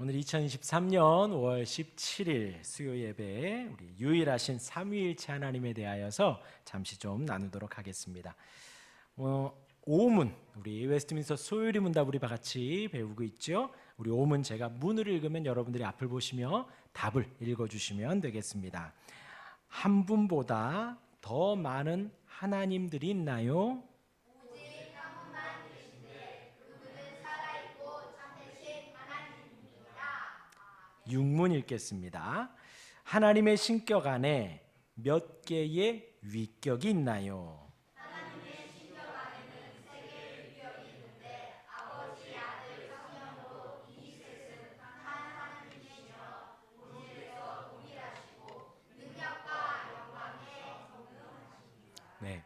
오늘 2023년 5월 17일 수요 예배에 우리 유일하신 삼위일체 하나님에 대하여서 잠시 좀 나누도록 하겠습니다. 오문, 우리 웨스트민스터 소요리 문답 우리 같이 배우고 있죠. 우리 오문 제가 문을 읽으면 여러분들이 앞을 보시며 답을 읽어주시면 되겠습니다. 한 분보다 더 많은 하나님들이 있나요? 육문 읽겠습니다. 하나님의 신격 안에 몇 개의 위격이 있나요? 하나님의 신격 안에는 세 개의 위격이 있는데 아버지, 아들, 성령으로 이 셋은 한 하나님이시며 본질에서 동일하시고 능력과 영광에 동등하십니다. 네,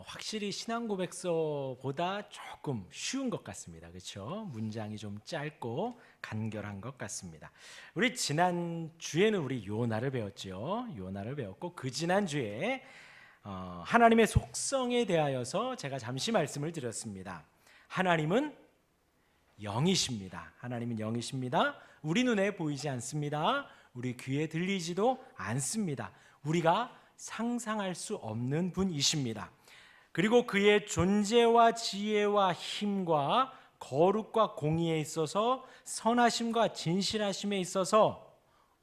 확실히 신앙 고백서보다 조금 쉬운 것 같습니다. 그렇죠? 문장이 좀 짧고 간결한 것 같습니다. 우리 지난 주에는 우리 요나를 배웠죠. 요나를 배웠고 그 지난 주에 하나님의 속성에 대하여서 제가 잠시 말씀을 드렸습니다. 하나님은 영이십니다. 하나님은 영이십니다. 우리 눈에 보이지 않습니다. 우리 귀에 들리지도 않습니다. 우리가 상상할 수 없는 분이십니다. 그리고 그의 존재와 지혜와 힘과 거룩과 공의에 있어서 선하심과 진실하심에 있어서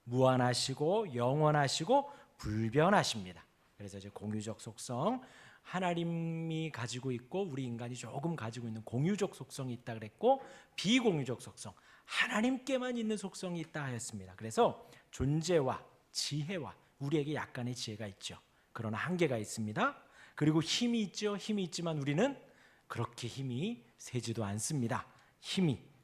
무한하시고 영원하시고 불변하십니다. 그래서 이제 공유적 속성, 하나님이 가지고 있고 우리 인간이 조금 가지고 있는 공유적 속성이 있다 그랬고, 비공유적 속성, 하나님께만 있는 속성이 있다 하였습니다. 그래서 존재와 지혜와 우리에게 약간의 지혜가 있죠. 그러나 한계가 있습니다. 그리고 힘이 있죠. 힘이 있지만 우리는 그렇게 힘이 세지도 않습니다.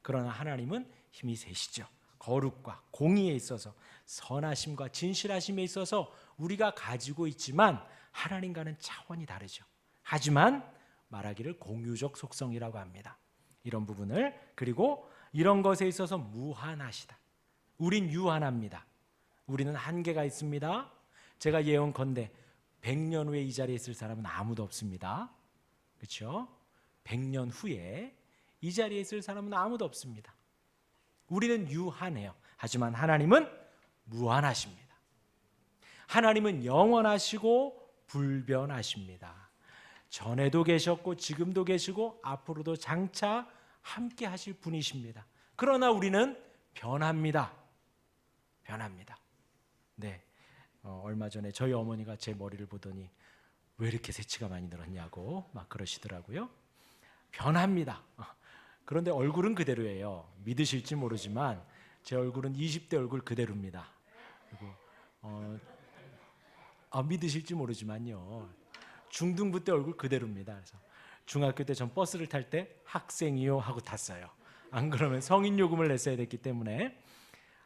그러나 하나님은 힘이 세시죠. 거룩과 공의에 있어서, 선하심과 진실하심에 있어서 우리가 가지고 있지만 하나님과는 차원이 다르죠. 하지만 말하기를 공유적 속성이라고 합니다. 이런 부분을, 그리고 이런 것에 있어서 무한하시다. 우린 유한합니다. 우리는 한계가 있습니다. 제가 예언컨대 100년 후에 이 자리에 있을 사람은 아무도 없습니다. 그렇죠? 100년 후에 이 자리에 있을 사람은 아무도 없습니다. 우리는 유한해요. 하지만 하나님은 무한하십니다. 하나님은 영원하시고 불변하십니다. 전에도 계셨고 지금도 계시고 앞으로도 장차 함께 하실 분이십니다. 그러나 우리는 변합니다. 네. 얼마 전에 저희 어머니가 제 머리를 보더니 왜 이렇게 새치가 많이 늘었냐고 막 그러시더라고요. 변합니다. 그런데 얼굴은 그대로예요. 믿으실지 모르지만 제 얼굴은 20대 얼굴 그대로입니다. 그리고 믿으실지 모르지만요, 중등부 때 얼굴 그대로입니다. 그래서 중학교 때 전 버스를 탈 때 학생이요 하고 탔어요. 안 그러면 성인 요금을 냈어야 됐기 때문에.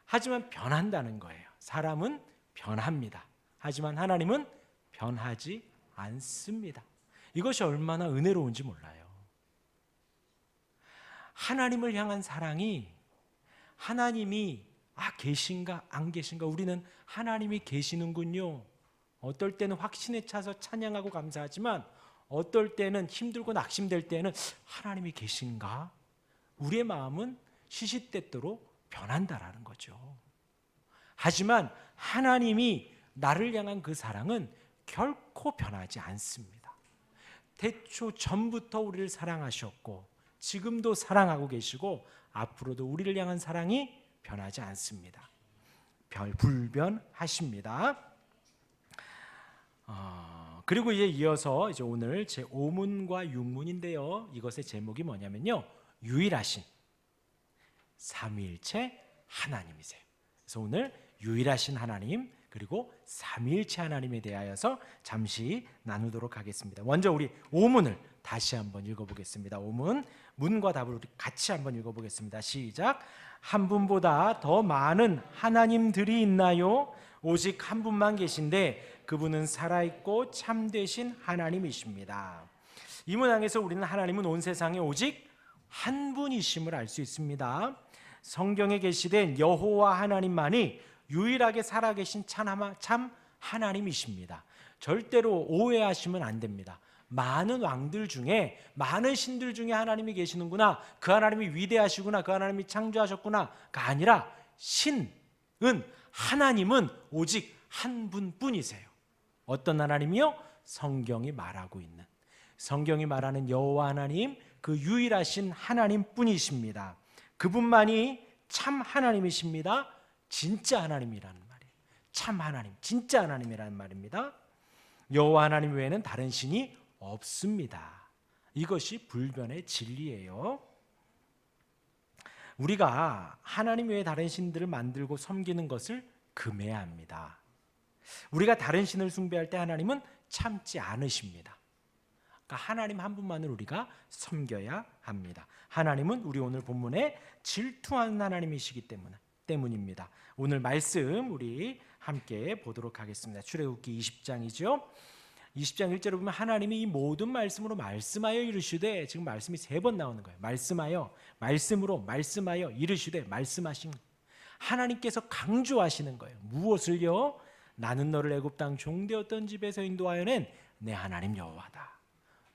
하지만 변한다는 거예요. 사람은 변합니다. 하지만 하나님은 변하지 않습니다. 이것이 얼마나 은혜로운지 몰라요. 하나님을 향한 사랑이, 하나님이 계신가 안 계신가, 우리는 하나님이 계시는군요. 어떨 때는 확신에 차서 찬양하고 감사하지만 어떨 때는 힘들고 낙심될 때는 하나님이 계신가? 우리의 마음은 시시때때로 변한다라는 거죠. 하지만 하나님이 나를 향한 그 사랑은 결코 변하지 않습니다. 태초 전부터 우리를 사랑하셨고 지금도 사랑하고 계시고 앞으로도 우리를 향한 사랑이 변하지 않습니다. 불변하십니다. 그리고 이어서 이제 오늘 제 5문과 6문인데요. 이것의 제목이 뭐냐면요, 유일하신 삼위일체 하나님이세요. 그래서 오늘 유일하신 하나님 그리고 삼위일체 하나님에 대하여서 잠시 나누도록 하겠습니다. 먼저 우리 5문을 다시 한번 읽어보겠습니다. 5문, 문과 답을 우리 같이 한번 읽어보겠습니다. 시작. 한 분보다 더 많은 하나님들이 있나요? 오직 한 분만 계신데 그분은 살아있고 참되신 하나님이십니다. 이 문항에서 우리는 하나님은 온 세상에 오직 한 분이심을 알 수 있습니다. 성경에 계시된 여호와 하나님만이 유일하게 살아계신 참 하나님이십니다. 절대로 오해하시면 안 됩니다. 많은 왕들 중에, 많은 신들 중에 하나님이 계시는구나, 그 하나님이 위대하시구나, 그 하나님이 창조하셨구나가 아니라 하나님은 오직 한 분뿐이세요. 어떤 하나님이요? 성경이 말하고 있는, 성경이 말하는 여호와 하나님, 그 유일하신 하나님뿐이십니다. 그분만이 참 하나님이십니다. 진짜 하나님이라는 말이에요. 참 하나님, 진짜 하나님이라는 말입니다. 여호와 하나님 외에는 다른 신이 없습니다. 이것이 불변의 진리예요. 우리가 하나님 외에 다른 신들을 만들고 섬기는 것을 금해야 합니다. 우리가 다른 신을 숭배할 때 하나님은 참지 않으십니다. 그러니까 하나님 한 분만을 우리가 섬겨야 합니다. 하나님은 우리 오늘 본문에 질투하는 하나님이시기 때문입니다. 오늘 말씀 우리 함께 보도록 하겠습니다. 출애굽기 20장이죠. 20장 1절에 보면 하나님이 이 모든 말씀으로 말씀하여 이르시되, 지금 말씀이 3번 나오는 거예요. 말씀하여, 말씀으로, 말씀하여 이르시되, 말씀하신, 하나님께서 강조하시는 거예요. 무엇을요? 나는 너를 애굽 땅 종되었던 집에서 인도하여 낸 내 하나님 여호와다.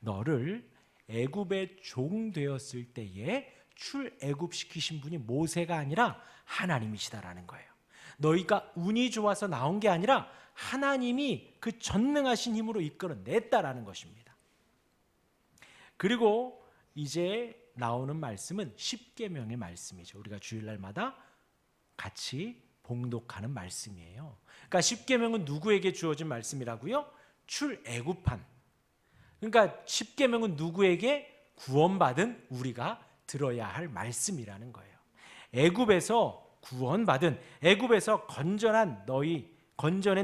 너를 애굽의 종 되었을 때에 출애굽시키신 분이 모세가 아니라 하나님이시다라는 거예요. 너희가 운이 좋아서 나온 게 아니라 하나님이 그 전능하신 힘으로 이끌어냈다라는 것입니다. 그리고 이제 나오는 말씀은 십계명의 말씀이죠. 우리가 주일날마다 같이 봉독하는 말씀이에요. 그러니까 십계명은 누구에게 주어진 말씀이라고요? 출애굽한. 그러니까 십계명은 누구에게? 구원받은 우리가 들어야 할 말씀이라는 거예요. 애굽에서 구원받은, 애굽에서 건져낸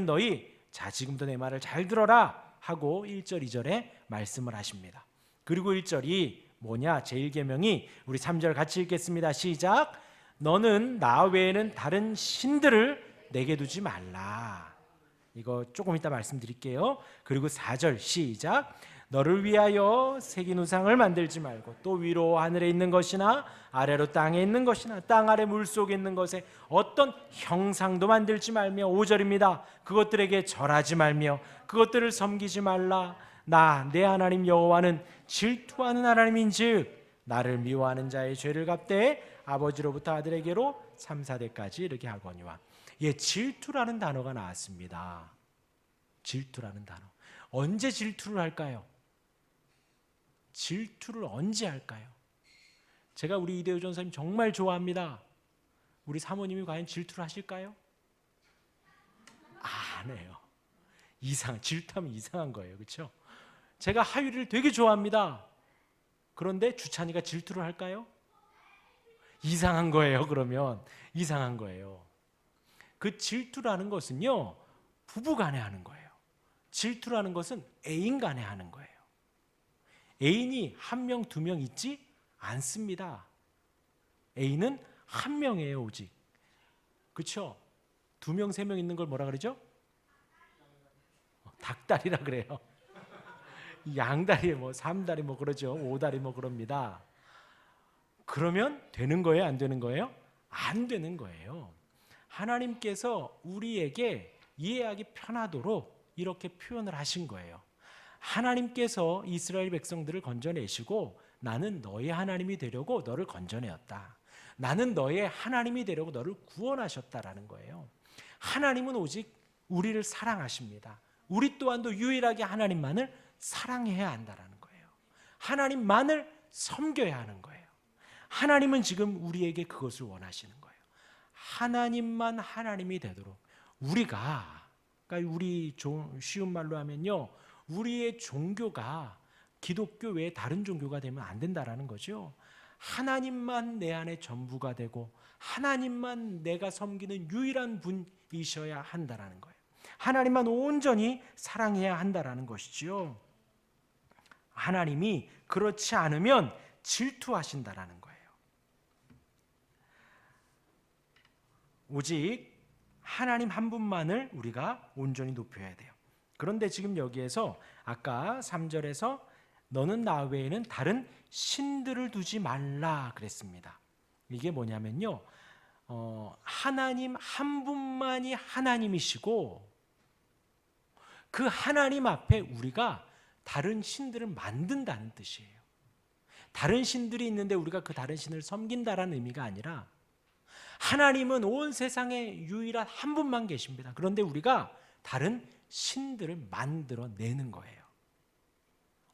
너희, 자 지금부터 내 말을 잘 들어라 하고 1절 2절에 말씀을 하십니다. 그리고 1절이 뭐냐? 제1계명이 우리 3절 같이 읽겠습니다. 시작. 너는 나 외에는 다른 신들을 내게 두지 말라. 이거 조금 이따 말씀드릴게요. 그리고 4절 시작. 너를 위하여 새긴 우상을 만들지 말고, 또 위로 하늘에 있는 것이나 아래로 땅에 있는 것이나 땅 아래 물속에 있는 것에 어떤 형상도 만들지 말며, 5절입니다. 그것들에게 절하지 말며 그것들을 섬기지 말라. 나 내 하나님 여호와는 질투하는 하나님인즉 나를 미워하는 자의 죄를 갚되 아버지로부터 아들에게로 3, 4대까지 이렇게 하거니와. 질투라는 단어가 나왔습니다. 질투라는 단어. 언제 질투를 할까요? 질투를 언제 할까요? 제가 우리 이대호 전사님 정말 좋아합니다. 우리 사모님이 과연 질투를 하실까요? 안 해요. 질투하면 이상한 거예요. 그렇죠? 제가 하율이를 되게 좋아합니다. 그런데 주찬이가 질투를 할까요? 이상한 거예요. 그러면 이상한 거예요. 그 질투라는 것은요, 부부간에 하는 거예요. 질투라는 것은 애인 간에 하는 거예요. 애인이 1명, 2명 있지 않습니다. 애인은 1명이에요, 오직. 그렇죠? 2명, 3명 있는 걸 뭐라 그러죠? 닭다리라 그래요. 양다리, 3다리 그러죠. 5다리 그럽니다. 그러면 되는 거예요, 안 되는 거예요? 안 되는 거예요. 하나님께서 우리에게 이해하기 편하도록 이렇게 표현을 하신 거예요. 하나님께서 이스라엘 백성들을 건져내시고 나는 너의 하나님이 되려고 너를 건져내었다. 나는 너의 하나님이 되려고 너를 구원하셨다라는 거예요. 하나님은 오직 우리를 사랑하십니다. 우리 또한도 유일하게 하나님만을 사랑해야 한다라는 거예요. 하나님만을 섬겨야 하는 거예요. 하나님은 지금 우리에게 그것을 원하시는 거예요. 하나님만 하나님이 되도록 우리가, 그러니까 우리 쉬운 말로 하면요, 우리의 종교가 기독교 외에 다른 종교가 되면 안 된다라는 거죠. 하나님만 내 안에 전부가 되고 하나님만 내가 섬기는 유일한 분이셔야 한다라는 거예요. 하나님만 온전히 사랑해야 한다라는 것이지요. 하나님이 그렇지 않으면 질투하신다라는 거예요. 오직 하나님 한 분만을 우리가 온전히 높여야 돼요. 그런데 지금 여기에서 아까 3절에서 너는 나 외에는 다른 신들을 두지 말라 그랬습니다. 이게 뭐냐면요, 하나님 한 분만이 하나님이시고 그 하나님 앞에 우리가 다른 신들을 만든다는 뜻이에요. 다른 신들이 있는데 우리가 그 다른 신을 섬긴다라는 의미가 아니라 하나님은 온 세상에 유일한 한 분만 계십니다. 그런데 우리가 다른 신들을 만들어내는 거예요.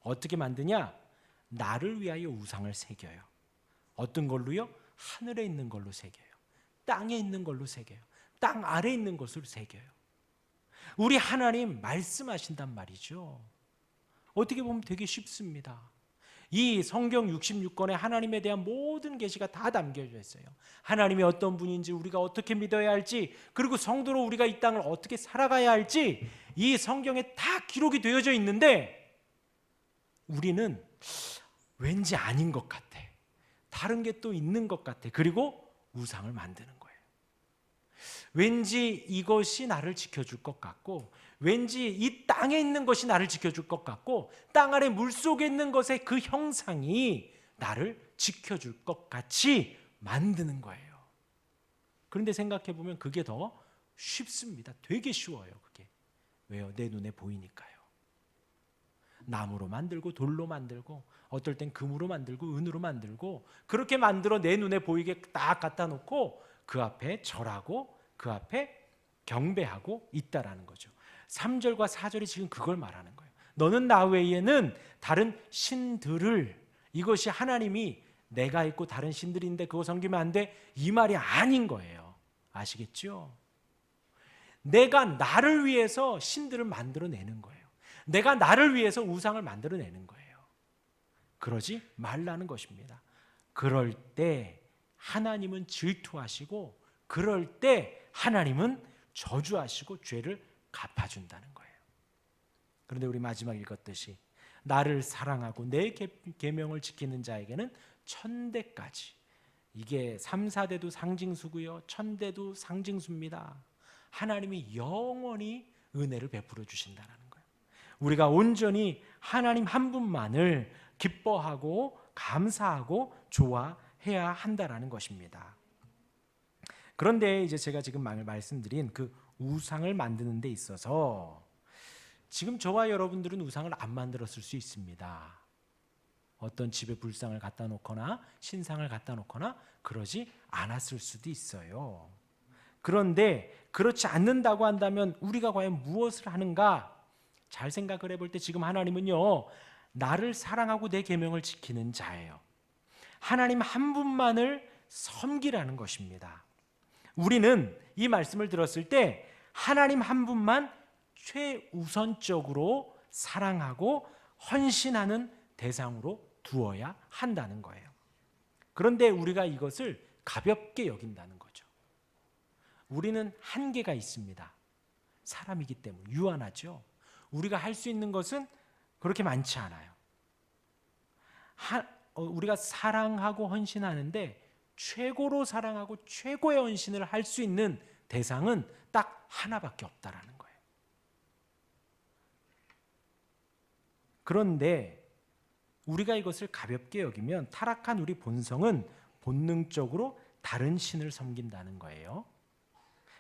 어떻게 만드냐? 나를 위하여 우상을 새겨요. 어떤 걸로요? 하늘에 있는 걸로 새겨요. 땅에 있는 걸로 새겨요. 땅 아래에 있는 것으로 새겨요. 우리 하나님 말씀하신단 말이죠. 어떻게 보면 되게 쉽습니다. 이 성경 66권에 하나님에 대한 모든 계시가 다 담겨져 있어요. 하나님이 어떤 분인지, 우리가 어떻게 믿어야 할지, 그리고 성도로 우리가 이 땅을 어떻게 살아가야 할지 이 성경에 다 기록이 되어져 있는데 우리는 왠지 아닌 것 같아. 다른 게 또 있는 것 같아. 그리고 우상을 만드는 거예요. 왠지 이것이 나를 지켜줄 것 같고, 왠지 이 땅에 있는 것이 나를 지켜줄 것 같고, 땅 아래 물속에 있는 것의 그 형상이 나를 지켜줄 것 같이 만드는 거예요. 그런데 생각해 보면 그게 더 쉽습니다. 되게 쉬워요. 그게. 왜요? 내 눈에 보이니까요. 나무로 만들고 돌로 만들고 어떨 땐 금으로 만들고 은으로 만들고 그렇게 만들어 내 눈에 보이게 딱 갖다 놓고 그 앞에 절하고 그 앞에 경배하고 있다라는 거죠. 3절과 4절이 지금 그걸 말하는 거예요. 너는 나 외에는 다른 신들을, 이것이 하나님이 내가 있고 다른 신들인데 그거 섬기면 안 돼, 이 말이 아닌 거예요. 아시겠죠? 내가 나를 위해서 신들을 만들어내는 거예요. 내가 나를 위해서 우상을 만들어내는 거예요. 그러지 말라는 것입니다. 그럴 때 하나님은 질투하시고, 그럴 때 하나님은 저주하시고 죄를 갚아준다는 거예요. 그런데 우리 마지막 읽었듯이 나를 사랑하고 내 계명을 지키는 자에게는 천대까지, 이게 3, 4대도 상징수고요, 천대도 상징수입니다. 하나님이 영원히 은혜를 베풀어 주신다는 거예요. 우리가 온전히 하나님 한 분만을 기뻐하고 감사하고 좋아해야 한다라는 것입니다. 그런데 이제 제가 지금 말씀드린 그 우상을 만드는 데 있어서 지금 저와 여러분들은 우상을 안 만들었을 수 있습니다. 어떤 집에 불상을 갖다 놓거나 신상을 갖다 놓거나 그러지 않았을 수도 있어요. 그런데 그렇지 않는다고 한다면 우리가 과연 무엇을 하는가? 잘 생각을 해볼 때 지금 하나님은요, 나를 사랑하고 내 계명을 지키는 자예요. 하나님 한 분만을 섬기라는 것입니다. 우리는 이 말씀을 들었을 때 하나님 한 분만 최우선적으로 사랑하고 헌신하는 대상으로 두어야 한다는 거예요. 그런데 우리가 이것을 가볍게 여긴다는 거죠. 우리는 한계가 있습니다. 사람이기 때문에 유한하죠. 우리가 할 수 있는 것은 그렇게 많지 않아요. 우리가 사랑하고 헌신하는데 최고로 사랑하고 최고의 헌신을 할 수 있는 대상은 딱 하나밖에 없다라는 거예요. 그런데 우리가 이것을 가볍게 여기면 타락한 우리 본성은 본능적으로 다른 신을 섬긴다는 거예요.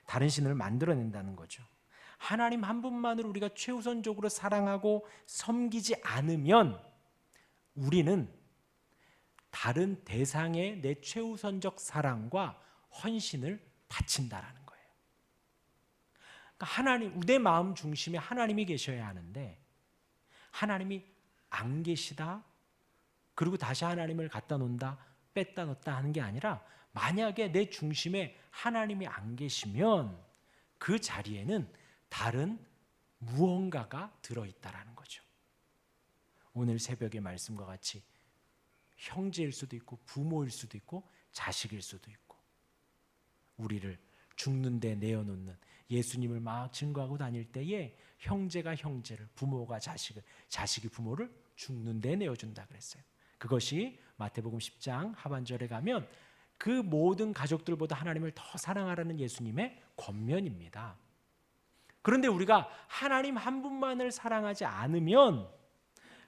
다른 신을 만들어낸다는 거죠. 하나님 한 분만을 우리가 최우선적으로 사랑하고 섬기지 않으면 우리는 다른 대상에 내 최우선적 사랑과 헌신을 바친다라는 거예요. 그러니까 하나님, 내 마음 중심에 하나님이 계셔야 하는데 하나님이 안 계시다, 그리고 다시 하나님을 갖다 놓는다, 뺐다 넣었다 하는 게 아니라 만약에 내 중심에 하나님이 안 계시면 그 자리에는 다른 무언가가 들어있다라는 거죠. 오늘 새벽의 말씀과 같이 형제일 수도 있고 부모일 수도 있고 자식일 수도 있고, 우리를 죽는 데 내어놓는, 예수님을 막 증거하고 다닐 때에 형제가 형제를, 부모가 자식을, 자식이 부모를 죽는 데 내어준다 그랬어요. 그것이 마태복음 10장 하반절에 가면 그 모든 가족들보다 하나님을 더 사랑하라는 예수님의 권면입니다. 그런데 우리가 하나님 한 분만을 사랑하지 않으면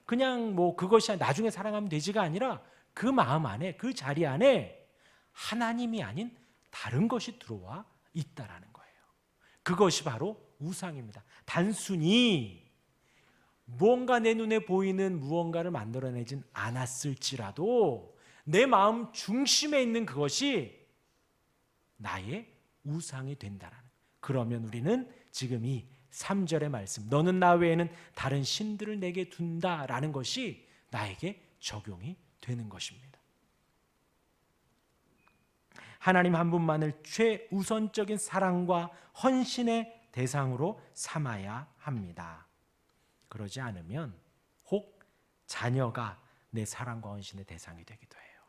그냥 뭐 그것이 나중에 사랑하면 되지가 아니라 그 마음 안에, 그 자리 안에 하나님이 아닌 다른 것이 들어와 있다라는 거예요. 그것이 바로 우상입니다. 단순히 무언가 내 눈에 보이는 무언가를 만들어내진 않았을지라도 내 마음 중심에 있는 그것이 나의 우상이 된다라는. 그러면 우리는 지금 이 3절의 말씀, 너는 나 외에는 다른 신들을 내게 둔다라는 것이 나에게 적용이 되는 것입니다. 하나님 한 분만을 최우선적인 사랑과 헌신의 대상으로 삼아야 합니다. 그러지 않으면 혹 자녀가 내 사랑과 헌신의 대상이 되기도 해요.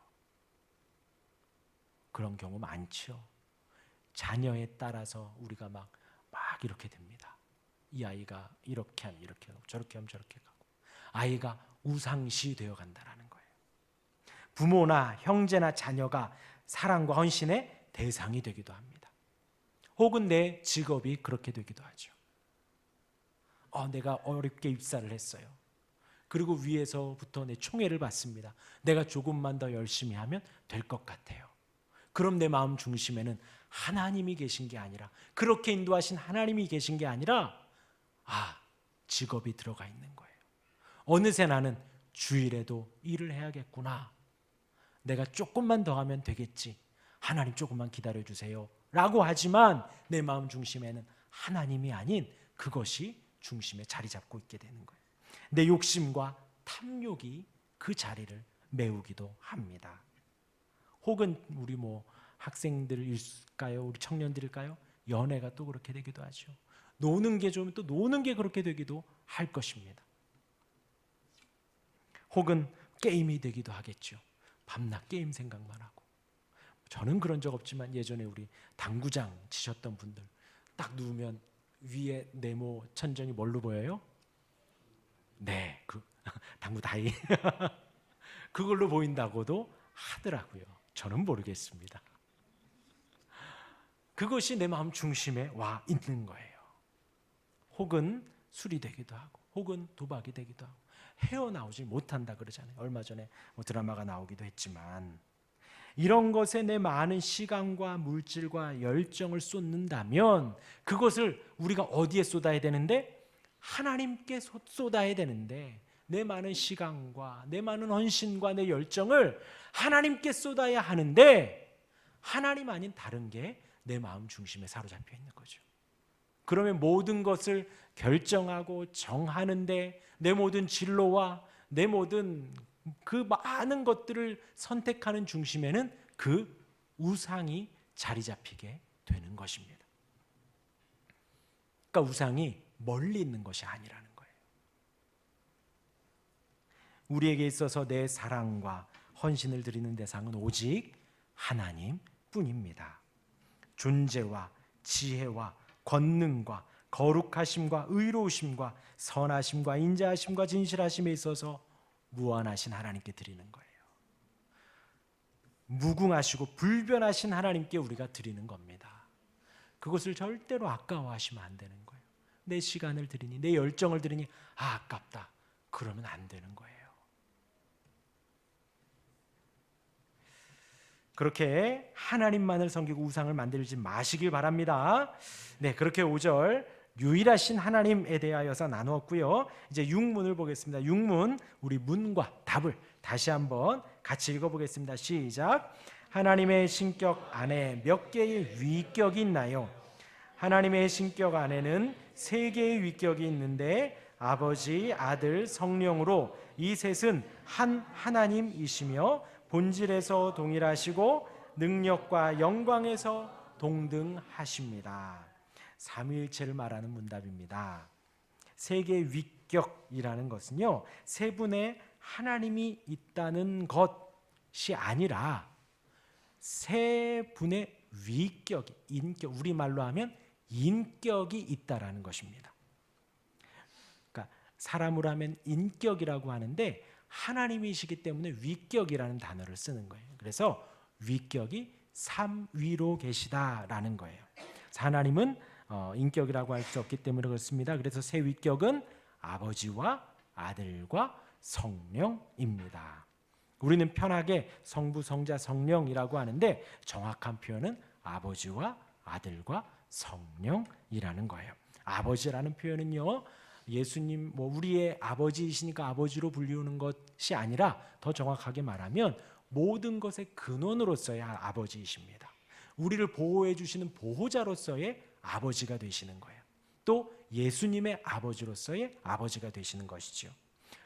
그런 경우 많죠. 자녀에 따라서 우리가 막 이렇게 됩니다. 이 아이가 이렇게 하면 이렇게 하고 저렇게 하면 저렇게 가고 아이가 우상시 되어 간다라는 거예요. 부모나 형제나 자녀가 사랑과 헌신의 대상이 되기도 합니다. 혹은 내 직업이 그렇게 되기도 하죠. 내가 어렵게 입사를 했어요. 그리고 위에서부터 내 총애를 받습니다. 내가 조금만 더 열심히 하면 될 것 같아요. 그럼 내 마음 중심에는 하나님이 계신 게 아니라, 그렇게 인도하신 하나님이 계신 게 아니라 직업이 들어가 있는 거예요. 어느새 나는 주일에도 일을 해야겠구나. 내가 조금만 더 하면 되겠지. 하나님 조금만 기다려주세요 라고 하지만 내 마음 중심에는 하나님이 아닌 그것이 중심에 자리 잡고 있게 되는 거예요. 내 욕심과 탐욕이 그 자리를 메우기도 합니다. 혹은 우리 학생들일까요? 우리 청년들일까요? 연애가 또 그렇게 되기도 하죠. 노는 게 좋으면 또 노는 게 그렇게 되기도 할 것입니다. 혹은 게임이 되기도 하겠죠. 밤낮 게임 생각만 하고. 저는 그런 적 없지만 예전에 우리 당구장 치셨던 분들 딱 누우면 위에 네모 천정이 뭘로 보여요? 네, 당구 다이 그걸로 보인다고도 하더라고요. 저는 모르겠습니다. 그것이 내 마음 중심에 와 있는 거예요. 혹은 술이 되기도 하고, 혹은 도박이 되기도 하고, 헤어나오지 못한다 그러잖아요. 얼마 전에 드라마가 나오기도 했지만, 이런 것에 내 많은 시간과 물질과 열정을 쏟는다면 그것을 우리가 어디에 쏟아야 되는데? 하나님께 쏟아야 되는데, 내 많은 시간과 내 많은 헌신과 내 열정을 하나님께 쏟아야 하는데 하나님 아닌 다른 게 내 마음 중심에 사로잡혀 있는 거죠. 그러면 모든 것을 결정하고 정하는데 내 모든 진로와 내 모든 그 많은 것들을 선택하는 중심에는 그 우상이 자리 잡히게 되는 것입니다. 그러니까 우상이 멀리 있는 것이 아니라는 거예요. 우리에게 있어서 내 사랑과 헌신을 드리는 대상은 오직 하나님뿐입니다. 존재와 지혜와 권능과 거룩하심과 의로우심과 선하심과 인자하심과 진실하심에 있어서 무한하신 하나님께 드리는 거예요. 무궁하시고 불변하신 하나님께 우리가 드리는 겁니다. 그것을 절대로 아까워하시면 안 되는 거예요. 내 시간을 드리니, 내 열정을 드리니 아깝다. 그러면 안 되는 거예요. 그렇게 하나님만을 섬기고 우상을 만들지 마시길 바랍니다. 네, 그렇게 5절 유일하신 하나님에 대하여서 나누었고요. 이제 6문을 보겠습니다. 6문, 우리 문과 답을 다시 한번 같이 읽어보겠습니다. 시작. 하나님의 신격 안에 몇 개의 위격이 있나요? 하나님의 신격 안에는 3개의 위격이 있는데 아버지, 아들, 성령으로 이 셋은 한 하나님이시며 본질에서 동일하시고 능력과 영광에서 동등하십니다. 삼위일체를 말하는 문답입니다. 3개의 위격이라는 것은요, 세 분의 하나님이 있다는 것이 아니라 세 분의 위격이, 인격, 우리말로 하면 인격이 있다라는 것입니다. 그러니까 사람으로 하면 인격이라고 하는데 하나님이시기 때문에 위격이라는 단어를 쓰는 거예요. 그래서 위격이 삼위로 계시다라는 거예요. 하나님은 인격이라고 할 수 없기 때문에 그렇습니다. 그래서 세 위격은 아버지와 아들과 성령입니다. 우리는 편하게 성부, 성자, 성령이라고 하는데 정확한 표현은 아버지와 아들과 성령이라는 거예요. 아버지라는 표현은요, 예수님 우리의 아버지이시니까 아버지로 불리우는 것이 아니라 더 정확하게 말하면 모든 것의 근원으로서의 아버지이십니다. 우리를 보호해 주시는 보호자로서의 아버지가 되시는 거예요. 또 예수님의 아버지로서의 아버지가 되시는 것이죠.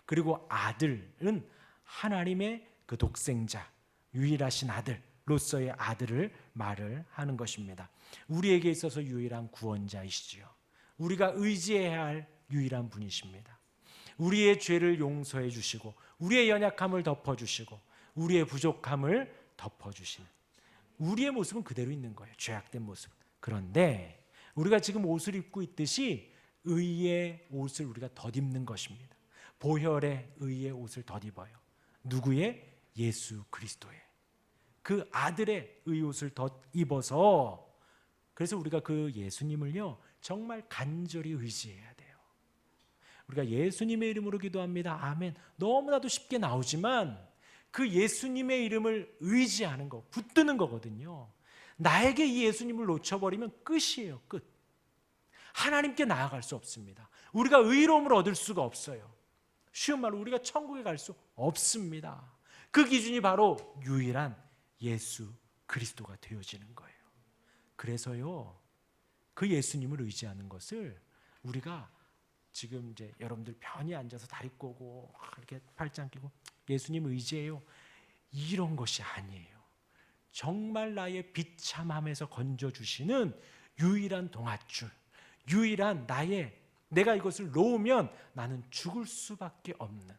그리고 아들은 하나님의 그 독생자, 유일하신 아들로서의 아들을 말을 하는 것입니다. 우리에게 있어서 유일한 구원자이시죠. 우리가 의지해야 할 유일한 분이십니다. 우리의 죄를 용서해 주시고 우리의 연약함을 덮어주시고 우리의 부족함을 덮어주시는 우리의 모습은 그대로 있는 거예요. 죄악된 모습. 그런데 우리가 지금 옷을 입고 있듯이 의의 옷을 우리가 덧입는 것입니다. 보혈의 의의 옷을 덧입어요. 누구의? 예수 그리스도의 그 아들의 의옷을 덧입어서, 그래서 우리가 그 예수님을요 정말 간절히 의지해야 돼요. 우리가 예수님의 이름으로 기도합니다. 아멘. 너무나도 쉽게 나오지만 그 예수님의 이름을 의지하는 거, 붙드는 거거든요. 나에게 이 예수님을 놓쳐버리면 끝이에요. 끝. 하나님께 나아갈 수 없습니다. 우리가 의로움을 얻을 수가 없어요. 쉬운 말로 우리가 천국에 갈 수 없습니다. 그 기준이 바로 유일한 예수 그리스도가 되어지는 거예요. 그래서요 그 예수님을 의지하는 것을 우리가 지금 이제 여러분들 편히 앉아서 다리 꼬고 이렇게 팔짱 끼고 예수님 의지해요, 이런 것이 아니에요. 정말 나의 비참함에서 건져주시는 유일한 동아줄, 유일한 내가 이것을 놓으면 나는 죽을 수밖에 없는,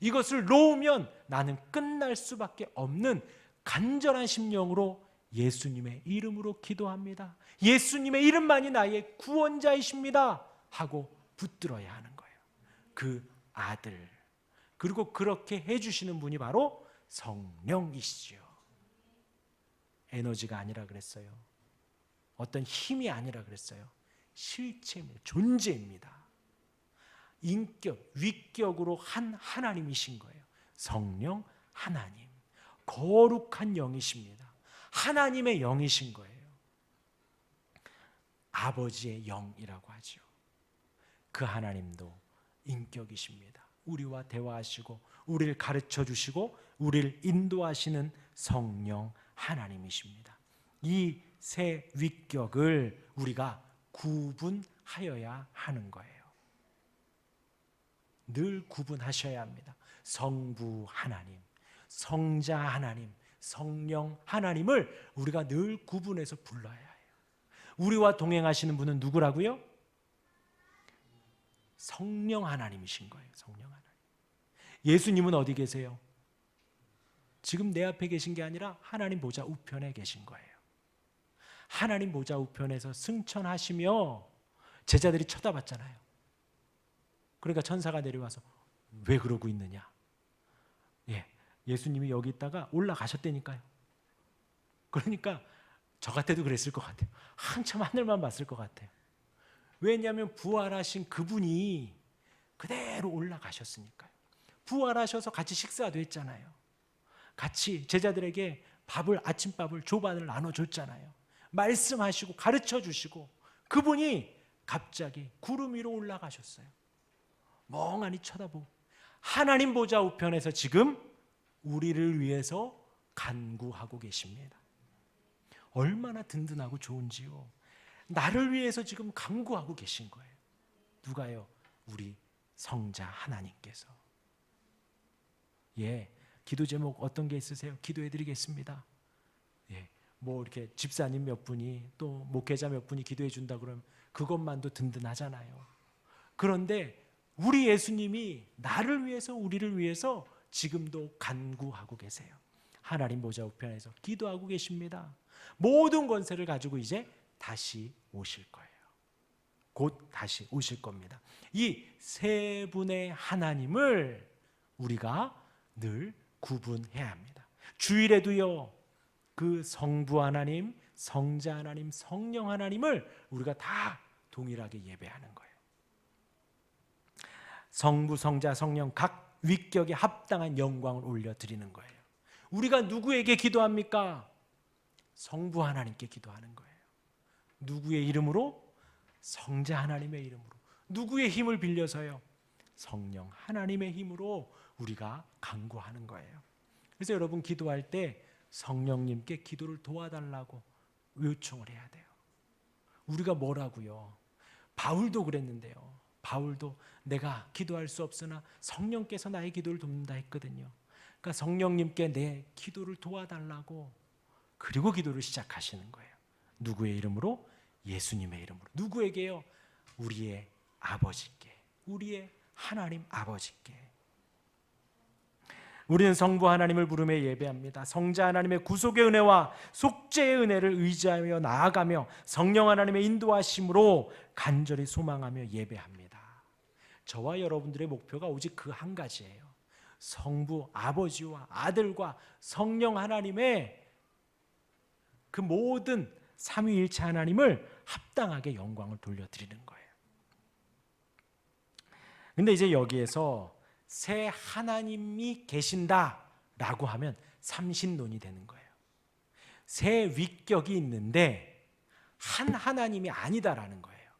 이것을 놓으면 나는 끝날 수밖에 없는 간절한 심령으로 예수님의 이름으로 기도합니다. 예수님의 이름만이 나의 구원자이십니다 하고 붙들어야 하는 거예요. 그 아들, 그리고 그렇게 해주시는 분이 바로 성령이시죠. 에너지가 아니라 그랬어요. 어떤 힘이 아니라 그랬어요. 실체입니다. 존재입니다. 인격, 위격으로 한 하나님이신 거예요. 성령 하나님, 거룩한 영이십니다. 하나님의 영이신 거예요. 아버지의 영이라고 하죠. 그 하나님도 인격이십니다. 우리와 대화하시고 우리를 가르쳐 주시고 우리를 인도하시는 성령 하나님이십니다. 이 세 위격을 우리가 구분하여야 하는 거예요. 늘 구분하셔야 합니다. 성부 하나님, 성자 하나님, 성령 하나님을 우리가 늘 구분해서 불러야 해요. 우리와 동행하시는 분은 누구라고요? 성령 하나님이신 거예요. 성령 하나님. 예수님은 어디 계세요? 지금 내 앞에 계신 게 아니라 하나님 보좌 우편에 계신 거예요. 하나님 보좌 우편에서 승천하시며 제자들이 쳐다봤잖아요. 그러니까 천사가 내려와서 왜 그러고 있느냐? 예수님이 여기 있다가 올라가셨다니까요. 그러니까 저 같아도 그랬을 것 같아요. 한참 하늘만 봤을 것 같아요. 왜냐하면 부활하신 그분이 그대로 올라가셨으니까요. 부활하셔서 같이 식사도 했잖아요. 같이 제자들에게 아침밥을 조반을 나눠줬잖아요. 말씀하시고 가르쳐 주시고 그분이 갑자기 구름 위로 올라가셨어요. 멍하니 쳐다보고 하나님 보좌 우편에서 지금 우리를 위해서 간구하고 계십니다. 얼마나 든든하고 좋은지요. 나를 위해서 지금 간구하고 계신 거예요. 누가요? 우리 성자 하나님께서. 기도 제목 어떤 게 있으세요? 기도해 드리겠습니다. 이렇게 집사님 몇 분이 또 목회자 몇 분이 기도해 준다 그러면 그것만도 든든하잖아요. 그런데 우리 예수님이 나를 위해서 우리를 위해서 지금도 간구하고 계세요. 하나님 보좌 우편에서 기도하고 계십니다. 모든 권세를 가지고 이제 다시 오실 거예요. 곧 다시 오실 겁니다. 이 세 분의 하나님을 우리가 늘 구분해야 합니다. 주일에도요, 그 성부 하나님, 성자 하나님, 성령 하나님을 우리가 다 동일하게 예배하는 거예요. 성부, 성자, 성령 각 위격에 합당한 영광을 올려드리는 거예요. 우리가 누구에게 기도합니까? 성부 하나님께 기도하는 거예요. 누구의 이름으로? 성자 하나님의 이름으로. 누구의 힘을 빌려서요? 성령 하나님의 힘으로 우리가 간구하는 거예요. 그래서 여러분 기도할 때 성령님께 기도를 도와달라고 요청을 해야 돼요. 우리가 뭐라고요? 바울도 그랬는데요. 바울도 내가 기도할 수 없으나 성령께서 나의 기도를 돕는다 했거든요. 그러니까 성령님께 내 기도를 도와달라고, 그리고 기도를 시작하시는 거예요. 누구의 이름으로? 예수님의 이름으로. 누구에게요? 우리의 아버지께, 우리의 하나님 아버지께. 우리는 성부 하나님을 부르며 예배합니다. 성자 하나님의 구속의 은혜와 속죄의 은혜를 의지하며 나아가며 성령 하나님의 인도하심으로 간절히 소망하며 예배합니다. 저와 여러분들의 목표가 오직 그 한 가지예요. 성부 아버지와 아들과 성령 하나님의 그 모든 삼위일체 하나님을 합당하게 영광을 돌려드리는 거예요. 근데 이제 여기에서 새 하나님이 계신다라고 하면 삼신론이 되는 거예요. 새 위격이 있는데 한 하나님이 아니다라는 거예요.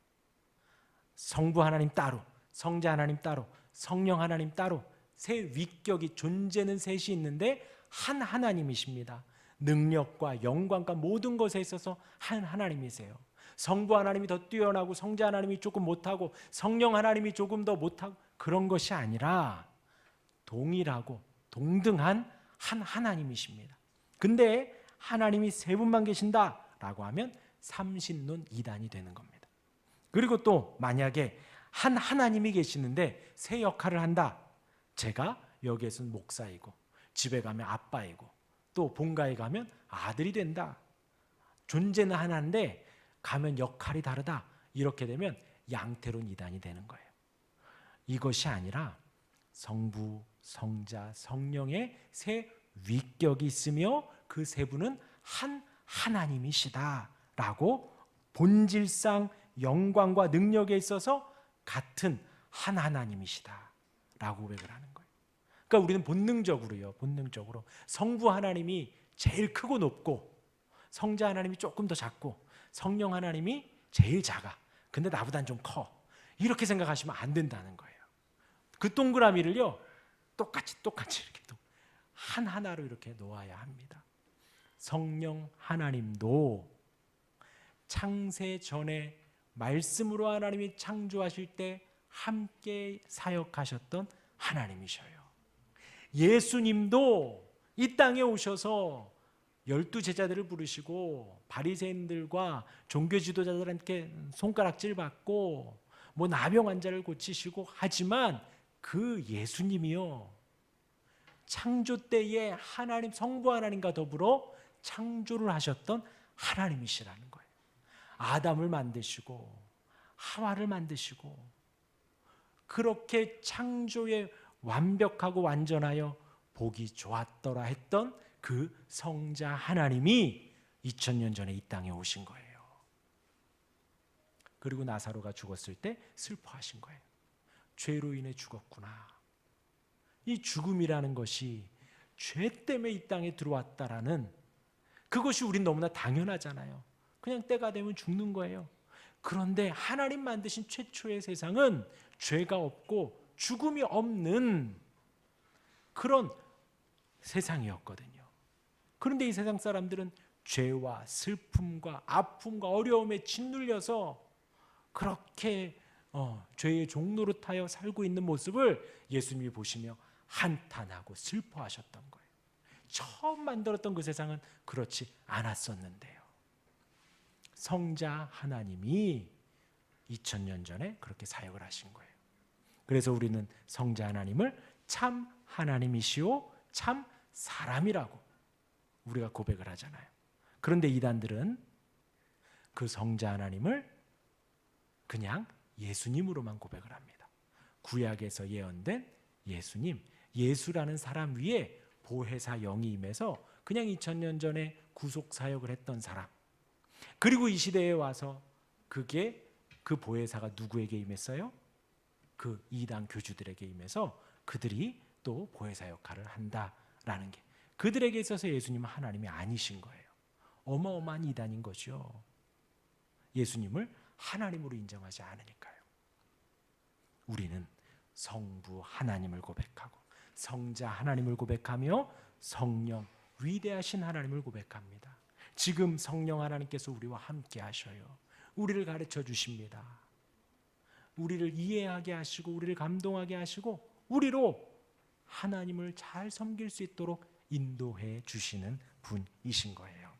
성부 하나님 따로, 성자 하나님 따로, 성령 하나님 따로, 새 위격이, 존재는 셋이 있는데 한 하나님이십니다. 능력과 영광과 모든 것에 있어서 한 하나님이세요. 성부 하나님이 더 뛰어나고 성자 하나님이 조금 못하고 성령 하나님이 조금 더 못하고 그런 것이 아니라 동일하고 동등한 한 하나님이십니다. 근데 하나님이 세 분만 계신다라고 하면 삼신론 이단이 되는 겁니다. 그리고 또 만약에 한 하나님이 계시는데 세 역할을 한다. 제가 여기에서는 목사이고 집에 가면 아빠이고 또 본가에 가면 아들이 된다. 존재는 하나인데 가면 역할이 다르다. 이렇게 되면 양태론 이단이 되는 거예요. 이것이 아니라 성부, 성자, 성령의 세 위격이 있으며 그 세 분은 한 하나님이시다라고 본질상 영광과 능력에 있어서 같은 한 하나님이시다라고 고백을 하는 거예요. 그러니까 우리는 본능적으로 성부 하나님이 제일 크고 높고 성자 하나님이 조금 더 작고 성령 하나님이 제일 작아. 근데 나보단 좀 커. 이렇게 생각하시면 안 된다는 거예요. 그 동그라미를요 똑같이 이렇게 하나로 이렇게 놓아야 합니다. 성령 하나님도 창세 전에 말씀으로 하나님이 창조하실 때 함께 사역하셨던 하나님이셔요. 예수님도 이 땅에 오셔서 12제자들을 부르시고 바리새인들과 종교 지도자들한테 손가락질 받고 뭐 나병 환자를 고치시고 하지만 그 예수님이요 창조 때에 하나님 성부 하나님과 더불어 창조를 하셨던 하나님이시라는 거예요. 아담을 만드시고 하와를 만드시고 그렇게 창조에 완벽하고 완전하여 보기 좋았더라 했던 그 성자 하나님이 2000년 전에 이 땅에 오신 거예요. 그리고 나사로가 죽었을 때 슬퍼하신 거예요. 죄로 인해 죽었구나. 이 죽음이라는 것이 죄 때문에 이 땅에 들어왔다라는 그것이 우린 너무나 당연하잖아요. 그냥 때가 되면 죽는 거예요. 그런데 하나님 만드신 최초의 세상은 죄가 없고 죽음이 없는 그런 세상이었거든요. 그런데 이 세상 사람들은 죄와 슬픔과 아픔과 어려움에 짓눌려서 그렇게 죄의 종로로 타여 살고 있는 모습을 예수님이 보시며 한탄하고 슬퍼하셨던 거예요. 처음 만들었던 그 세상은 그렇지 않았었는데요. 성자 하나님이 2000년 전에 그렇게 사역을 하신 거예요. 그래서 우리는 성자 하나님을 참 하나님이시오 참 사람이라고 우리가 고백을 하잖아요. 그런데 이단들은 그 성자 하나님을 그냥 예수님으로만 고백을 합니다. 구약에서 예언된 예수님, 예수라는 사람 위에 보혜사 영이 임해서 그냥 2000년 전에 구속 사역을 했던 사람. 그리고 이 시대에 와서 그게 그 보혜사가 누구에게 임했어요? 그 이단 교주들에게 임해서 그들이 또 보혜사 역할을 한다라는 게 그들에게 있어서 예수님은 하나님이 아니신 거예요. 어마어마한 이단인 거죠. 예수님을 하나님으로 인정하지 않으니까요. 우리는 성부 하나님을 고백하고 성자 하나님을 고백하며 성령 위대하신 하나님을 고백합니다. 지금 성령 하나님께서 우리와 함께 하셔요. 우리를 가르쳐 주십니다. 우리를 이해하게 하시고 우리를 감동하게 하시고 우리로 하나님을 잘 섬길 수 있도록 인도해 주시는 분이신 거예요.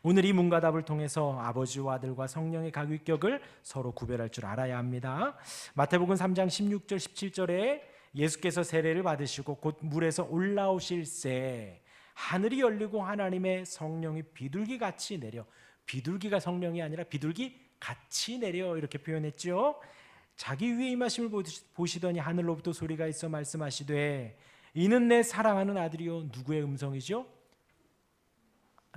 오늘 이 문과 답을 통해서 아버지와 아들과 성령의 각 위격을 서로 구별할 줄 알아야 합니다. 마태복음 3장 16절 17절에 예수께서 세례를 받으시고 곧 물에서 올라오실새 하늘이 열리고 하나님의 성령이 비둘기 같이 내려, 비둘기가 성령이 아니라 비둘기 같이 내려 이렇게 표현했죠. 자기 위에 임하심을 보시더니 하늘로부터 소리가 있어 말씀하시되 이는 내 사랑하는 아들이요. 누구의 음성이죠?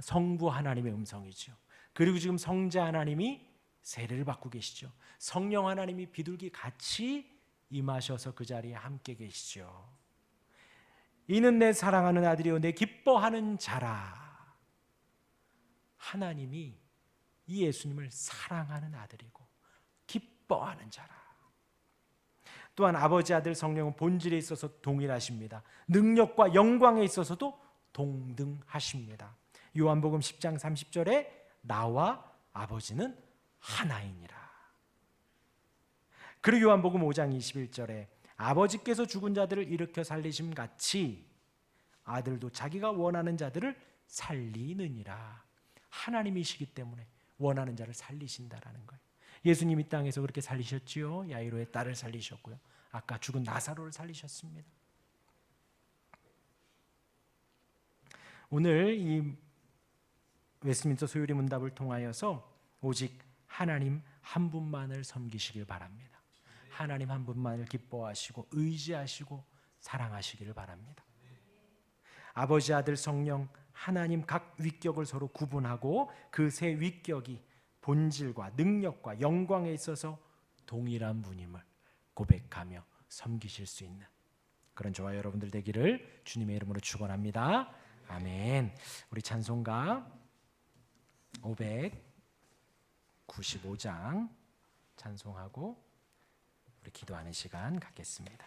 성부 하나님의 음성이죠. 그리고 지금 성자 하나님이 세례를 받고 계시죠. 성령 하나님이 비둘기 같이 임하셔서 그 자리에 함께 계시죠. 이는 내 사랑하는 아들이요 내 기뻐하는 자라. 하나님이 이 예수님을 사랑하는 아들이고 기뻐하는 자라. 또한 아버지 아들 성령은 본질에 있어서 동일하십니다. 능력과 영광에 있어서도 동등하십니다. 요한복음 10장 30절에 나와 아버지는 하나이니라. 그리고 요한복음 5장 21절에 아버지께서 죽은 자들을 일으켜 살리심 같이 아들도 자기가 원하는 자들을 살리느니라. 하나님이시기 때문에 원하는 자를 살리신다라는 거예요. 예수님 이 땅에서 그렇게 살리셨지요. 야이로의 딸을 살리셨고요. 아까 죽은 나사로를 살리셨습니다. 오늘 이 웨스트민스터 소유리 문답을 통하여서 오직 하나님 한 분만을 섬기시길 바랍니다. 하나님 한 분만을 기뻐하시고 의지하시고 사랑하시기를 바랍니다. 아버지 아들 성령 하나님 각 위격을 서로 구분하고 그 세 위격이 본질과 능력과 영광에 있어서 동일한 분임을 고백하며 섬기실 수 있는 그런 저와 여러분들 되기를 주님의 이름으로 축원합니다. 아멘. 우리 찬송가 595장 찬송하고 우리 기도하는 시간 갖겠습니다.